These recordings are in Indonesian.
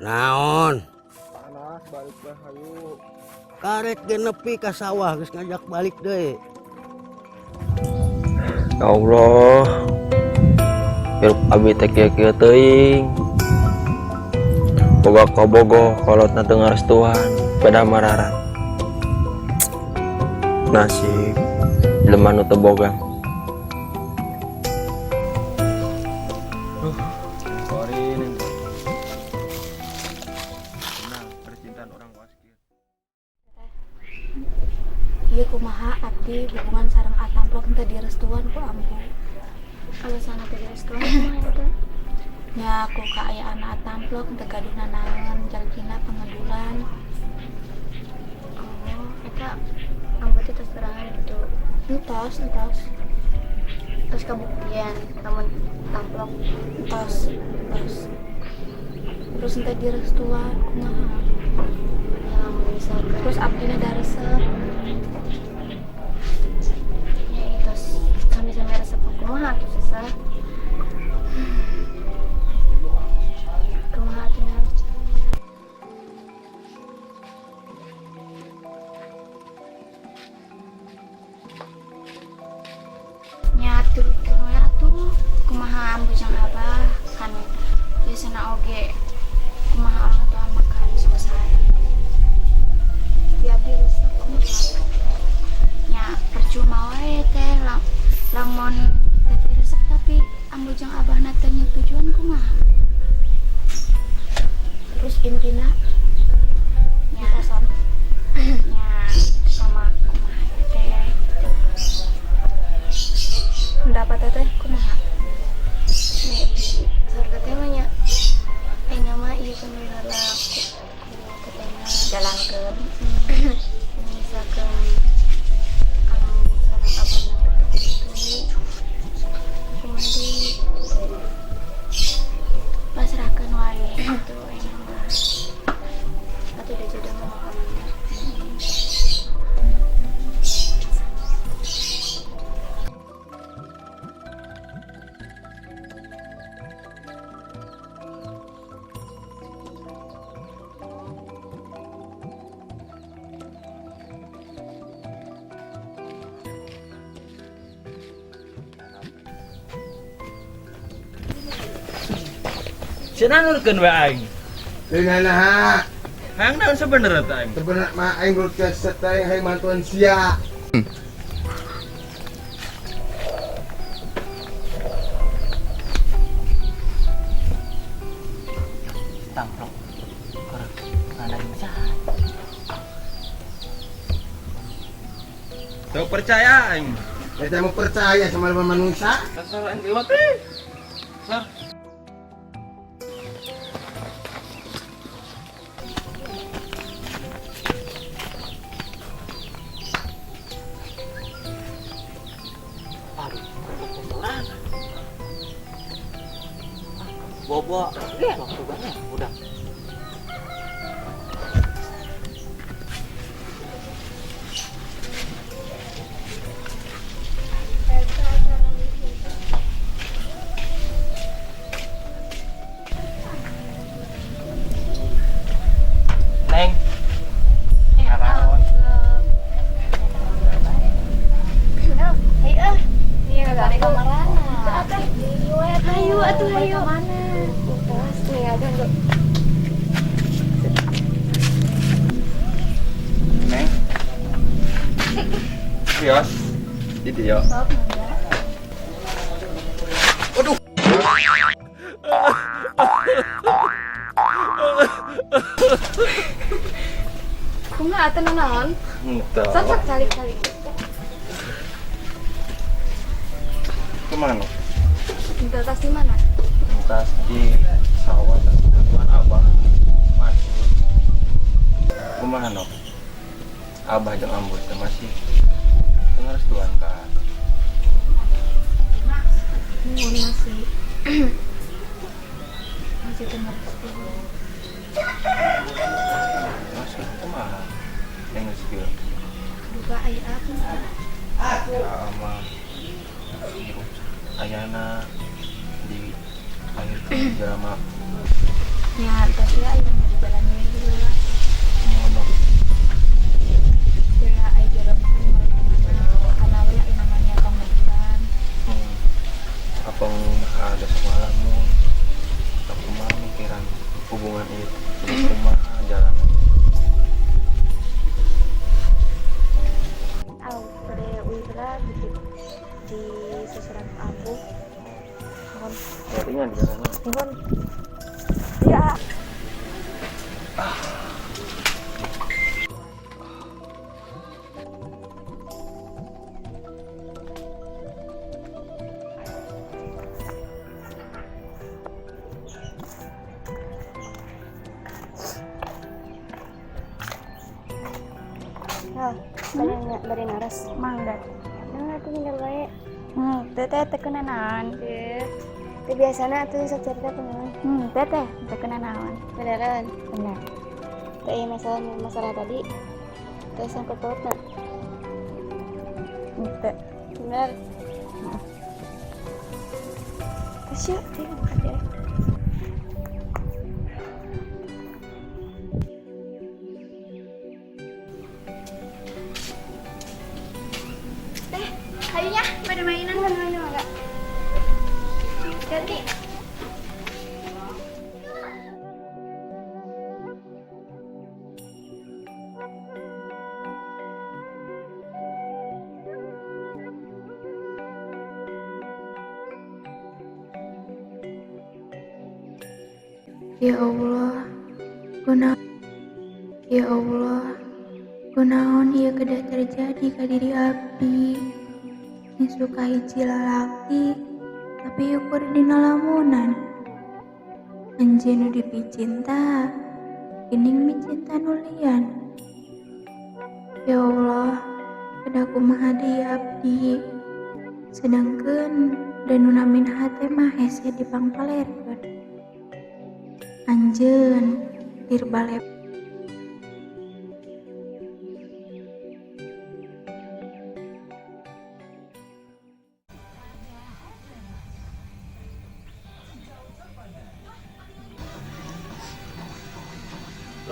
Naon? Panas balik lah hayu. Karek ge nepi ka sawah geus ngajak balik deui. Ya Allah, hirup abi teh kieu-kieu teuing. Boga kabogoh kolotna teu ngarestuan, beda mararan. Nasib jelema nu teu boga. Sorry nih. Tenang, percintaan orang waskil. Ieu kumaha abdi hubungan sareng atamplok teu direstuan ku ambu. Alasan teh direstuan kumaha eta? Nya ku kaayaan atamplok teu gaduh nanangan jalkina pengedulan. Oh, eta ambu teh tos terangan gitu. Entos. Terus kabuktian namun tamplok Entos. Terus teu direstuan kumaha? yang misalkan Terus abdina da resep. ya terus sami-sami resep kumaha atuh susah. Kumaha atuh Nal? Nya atuh kumaha ambu jeung abah kan biasana oge kumaha orang tua makan selesai. Di abdi resep kumaha? Nya percuma wae teh lamun teh resep tapi ambu jeung abahna teh nyetujuan kumaha? Terus intina nya pesan nya sama kumaha teh pendapat teteh kumaha? Nih, sarta teh mah nya nama ieu kan heula ku tetehna Jalankeun misalkan sareng abahna teh kitu kumaha deui pasrahkeun wae atuh enak mah. atuh da jodoh mah makamna. Cenah nurkeun we aing. Dengan nah, Hayang naon sebenarnya teh aing? sebenarnya mah aing broadcast setay hayang mantuan sia. Tamplok. Korek. Ana bisa. Tuh percaya aing. Kita mau percaya sama manusia. Dasar aing liwat teh. Sar. Bobo, lihat waktu banyak udah. Neng, ngapain? Iya kagak Kamarana. Hayu atuh hayu. Mana? Terus nih ada lu. Neng. Kios. Di dia. Waduh. Kumaha atuh naon? Entah. Sok kali-kali. Kemana? Minta tas di mana? Tas di sawah dan tuan abah. Masih. Kemana? Abah jeung ambut teh masih dengar tuan kan. Mun masih masih dengar sepuluh. Masih kemana? Yang skill. Duga aya apa? Sama hirup ayana di akhir drama Ya, tapi ya yang di jalan ini dulu lah. Ngono. Ya, ayo jalan makan mau kemana? Karena apa ya namanya kemudian. Apa ada semalammu? Aku mah mikiran hubungan itu. Terus kumaha jalan. Pada wira di seseran aku. Mohon, Jadinya di jalan. mohon. Ya. Bari naras. Mangga. Nah, atuh tinggal bae. Teteh tekenanan. Teu biasana atuh sok cerita teman. Teteh tekenanan. Beneran. Benar. Teu ieu masalah tadi. Teu sangkut pautna. Ente. Bener. Kasih, ada. Kayunya pada mainan Mana enggak? ganti. Ya Allah, Ya Allah, kunaon ieu kedah terjadi ka diri abdi. Suka hiji lalaki, tapi ukur dina lamunan. Anjeun nu dipicinta, geuning micinta nu lian. Ya Allah, kedah kumaha deui abdi. Sedangkeun danu namin hate mah hese dipangpalerkeun. Anjeun tir balep.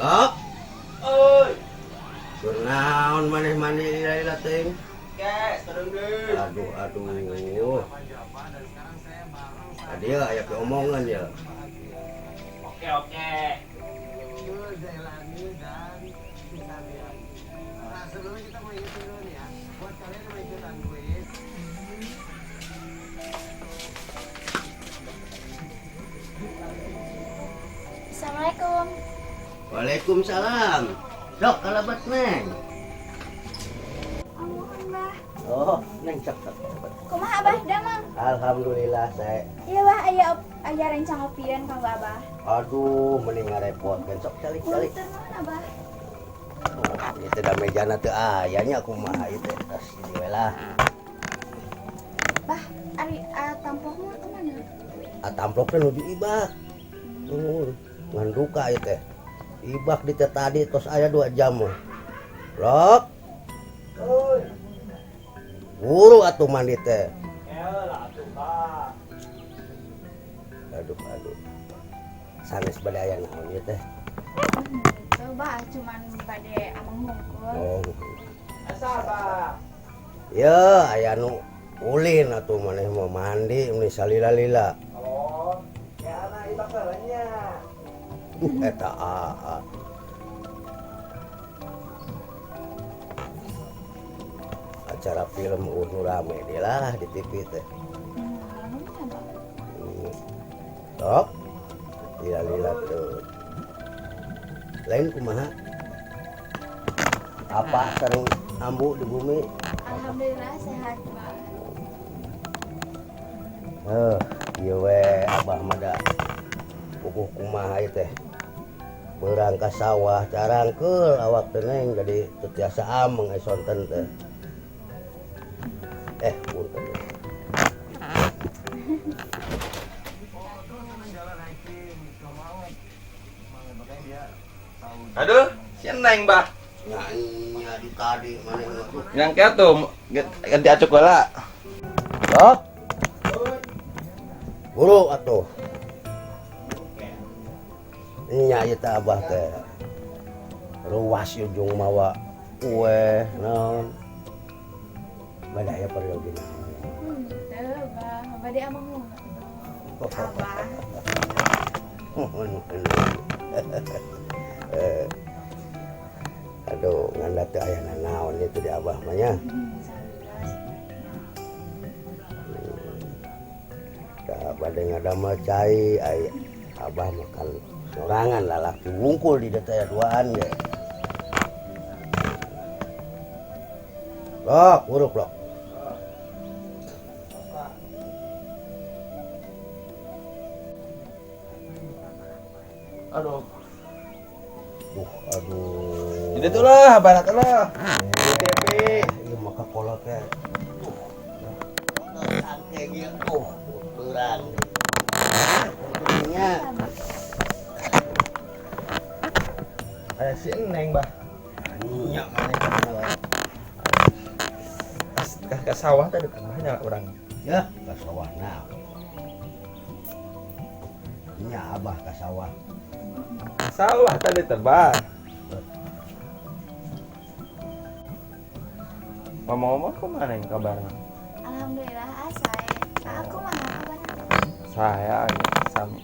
Lok. Oi. Kurnaon maneh-maneh lila teuing? Kes, terus deh. Aduh. Tadi ya aya omongan ya. Oke. Nah, sebelumnya kita mau ingetin dulu nih ya, buat kalian yang mau ikutan kuis. Assalamualaikum. Waalaikumsalam. Sok kalabat neng. Ampun, Bah. Oh, neng sok. Kumaha Abah damang? Alhamdulillah saya. Iya, Bah, aya rencang opieun kanggo Abah. Aduh, mending ngarepotkeun sok calik. Punten naon Abah? Oh, itu da mejana teu ayanya kumaha ieu teh tas di we lah. Bah, ari tampokna kemana? Tamplokna nu diibak. Ngan duka ieu teh. Ibak di teh tadi tos aya 2 jam. Lok. Oi. Buru atuh mandi teh. Aduh. Sanes badaya naon ieu teh. Coba cuman pada amang hungkul. Oh. Asal, Pak. Ya, aya nu ulin atuh maneh mau mandi meni salila-lila. Oh, ya anak ibak balanya. Eta aa. Acara film nu rame dia lah di TV teh. Sok. Lila-lila tuh. Lain kumaha? Apa sering ambu di bumi? Alhamdulillah sehat, Bah. Ieu we abah mah da puguh kumaha ieu teh. Beurang ka sawah carangkeul awak teh neng jadi teu tiasa ameng sonten teh. Punten. Aduh, si Neng, Bah. Nyanyi di tadi mana Yang kayak tuh ganti acuk bala. Sok. Buru atuh. Nya ieu teh abah teh ruas ujung mawa kue naon. Badaya periode naon. Teu, Bang. Bade amang nu. Abah. Aduh, nganda teh aya naon itu di abah mah nya. Da bade ngadamel cai aya abah makan sorangan lalaki wungkul di data duaan ge. Lok, uruk lok. Aduh. Aduh. Jadi tuh lah, barat lah. TV. Iya maka kolot teh. Kayak gitu. Kurang. Nya. Kayak si Neng, Bah. Nya mana Ke sawah tadi banyak orang. ya ke sawah nah. Nya abah ke sawah. Sawah tadi tebal. Ngomong-ngomong kemana yang kabarnya? Alhamdulillah asai. Aku mah kabar. Saya sami.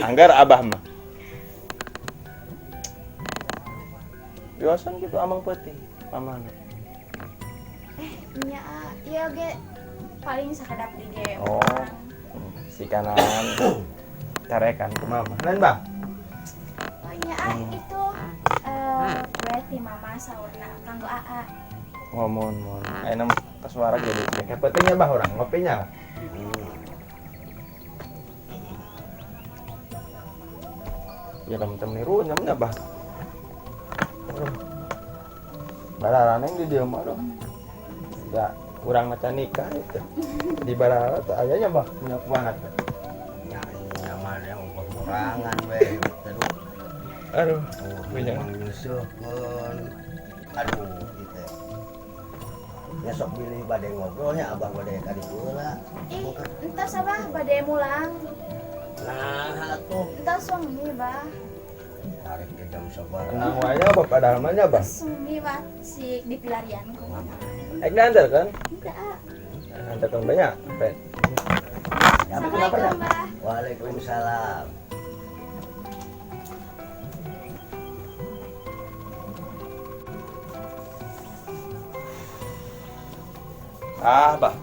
Anggar abah mah. Biasan gitu amang penting, amang. Nya ieu ge paling sakedap di ge. Oh, si kanan carekan ke mama. Lain bah? Oh nya itu berarti mama saurna kanggo AA. Ngomong, ayo nama suara jadi kayak pentingnya bah orang ngopinya. Ya temen-temen niru nyamnya bah. Bararane di dia mah dong. Ya, kurang maca nikah itu. Di barara tuh ayahnya bah punya kuangat. Nya nyaman yang kekurangan we. Aduh, punya. Menyusulkeun. Aduh gitu. Ya sok pilih bade ngobrolnya abah bade ka ditu heula. Ih, entah sabah bade mulang. Nah, atuh Entah suami, Bah. tarik ke jam sabaraha. Tenang wanya apa pada namanya bah? Suami, Bah, si di pelarian ku mama. Eknander kan? Enggak. Ada kan banyak. Pen. Assalamualaikum, Bah. Waalaikumsalam. Ah, bah.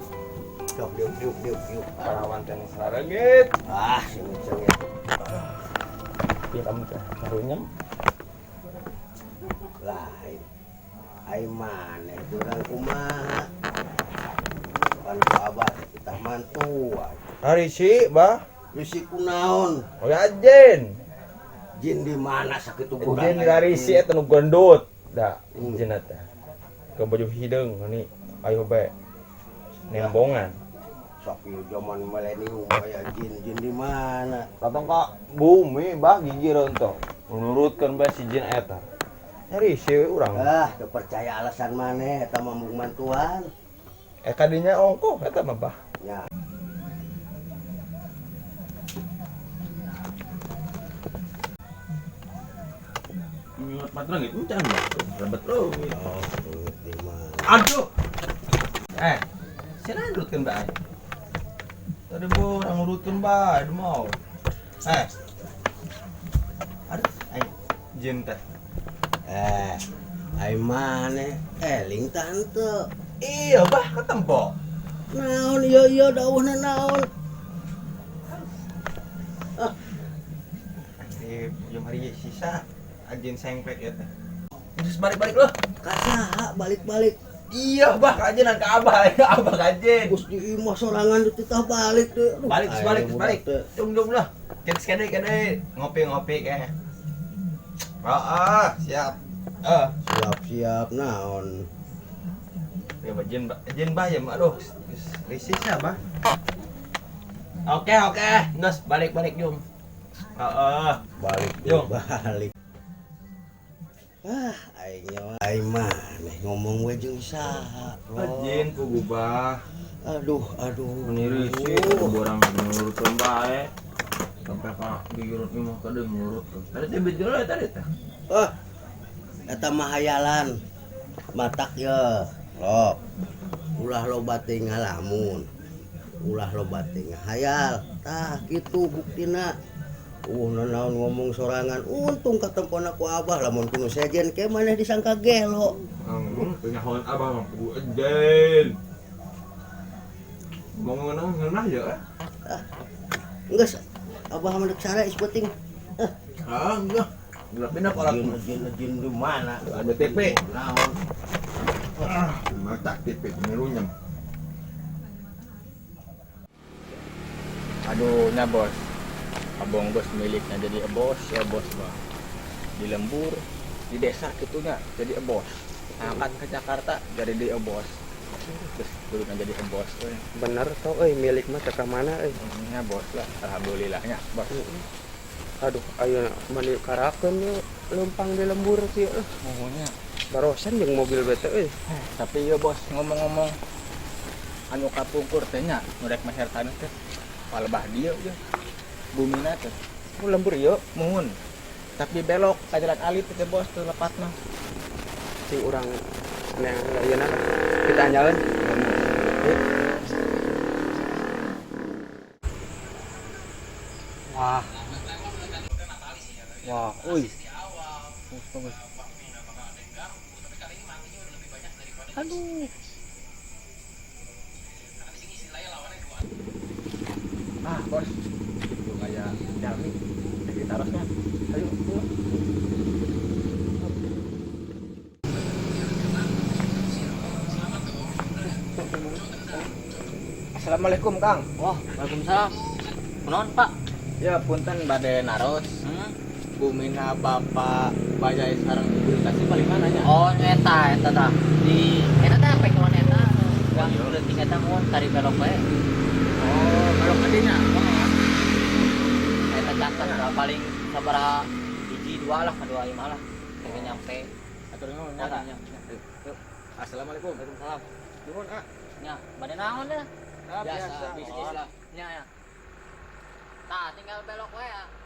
Diuk diuk. Parawan tenis saragit. Ah, sini cenget. Iya kamu teh barunya Lain. Ai mane urang kumaha. Pan abah kita mantuan. hari si bah. Bisi kunaon? Oh ya Jen. Jin di mana sakitu Jen dari si eta nu gendut. Da, Jen eta. Ke baju hideung ini ayo be. Nembongan. Sok ieu zaman milenium aya jin di mana? Datang ka bumi bah gigi rontok. Menurutkan bah si Jen eta. Nyari si urang. Ah, teu percaya alasan maneh eta mambung mantuan. Kadinya ongkoh eta mah bah. Ya. Mingat patrang itu can bah. Rebet lo. Oh, tuh di mana? Aduh. Sila nurutkan ba ay? Tadi bo, ang nurutkan ba? Aduh mau. Aduh, ay, Jen teh. Ai maneh eling tante. Iya bah, ketempo. Naon ieu dawuhna naon? Ay, yung hari sisa, Jen sengpek ya teh. Terus balik-balik loh. Kasaha balik-balik. Iya bah, kajenan ke abah, ke abah kajen. Gus di imah sorangan di titah balik teh. Aduh, Balik, aya balik, budak balik. teh. Dung lah. Kede, ngopi-ngopi kayak. Siap. Siap-siap naon. Ya bah, Jen bah ya, aduh. Risisnya bah. Oke, nges balik Jung. Balik Yung. balik. Aing maneh ngomong we jeung saha. Jen ku gubah. Aduh. Meniri sih, borang menurut bae. Sampai ka diurut imah kada ngurut. Tadi teh betul tadi teh. Ah, eta mah hayalan. Matak ya. Lok. Ulah loba teh ngalamun. Ulah loba teh ngahayal. Tah kitu buktina. Nanaon ngomong sorangan. Untung katempona ku Abah lamun kuno sejen ke maneh disangka gelo. Penyahoan abah mah ku ejen. Mau ngeunah ya? Geus Abah mah deuk sare is penting. Enggak. Enggak pindah orang Jin di mana? ada TP. Naon? Mata TP nirunya. Aduh, nya bos. Abang bos miliknya jadi bos ya bos mah. Di lembur, di desa gitunya jadi bos. Angkat ke Jakarta jadi dia bos. Terus dulu jadi bos. Bener toh milik mah teh ka mana Nya bos lah, alhamdulillahnya bos. Aduh ayeuna mani karakeun lempang di lembur sih Ngomongnya. barosan jeung mobil bete Tapi ya bos ngomong-ngomong anu kapungkur teh nya nurek maher tanah teh. Palebah dia ya. Bumina teh. lembur yuk Muhun. Tapi belok ka jalan alit teh bos tuh lepatna. si urang yang ayeuna kita anjalan wah uy Aduh. Bos. Itu kayak Jami. Jadi tarosnya. Ayo, pulang. Assalamualaikum, Kang. Wah, waalaikumsalam. Kunaon, Pak? Ya, punten bade naros. Bumina Bapak Bajai sareng Ibu kasih paling mana nya? Oh, eta tah. Di eta teh pekulon eta. Yang leutik eta mun tari belok bae. Oh, belok adinya. Eta caket paling sabaraha hiji dua lah, kadua ieu mah lah. Teu nyampe. Atur nuhun Moga. nya. Yuk. Assalamualaikum. Waalaikumsalam. Nuhun, ah. Nya, bade naon dah? Biasa bisnis lah. Nya ya. Nah, tinggal belok wae ya.